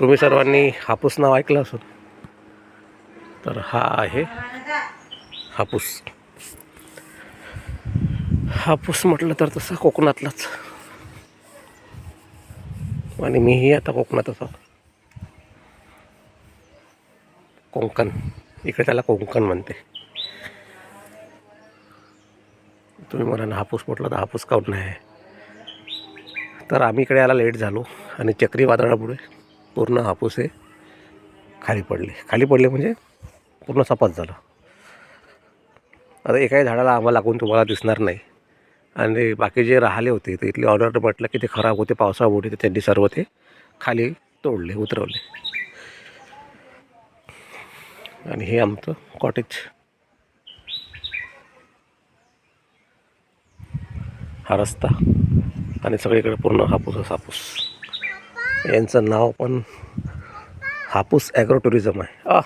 तुम्ही सर्वांनी हापूस नाव ऐकलं असेल, तर हा आहे हापूस. हापूस म्हटलं तर तसं कोकणातलाच, आणि मीही आता कोकणातच आहो. कोकण, इकडे त्याला कोकण म्हणते. तुम्ही मला हापूस म्हटलं तर हापूस काऊन नाही. तर आम्ही इकडे यायला लेट झालो आणि चक्रीवादळामुळे पूर्ण हापूस हे खाली पडले म्हणजे पूर्ण सपाट झालं. आता एकाही झाडाला आंबा लागून तुम्हाला दिसणार नाही, आणि बाकी जे राहिले होते ते इथले ऑर्डर म्हटलं की ते खराब होते पावसामुळे, तर त्यांनी सर्व ते खाली उतरवले. आणि हे आमचं कॉटेज. हा रस्ता आणि सगळीकडे पूर्ण हापूस. यांचं नाव पण हापूस ॲग्रो टुरिझम आहे.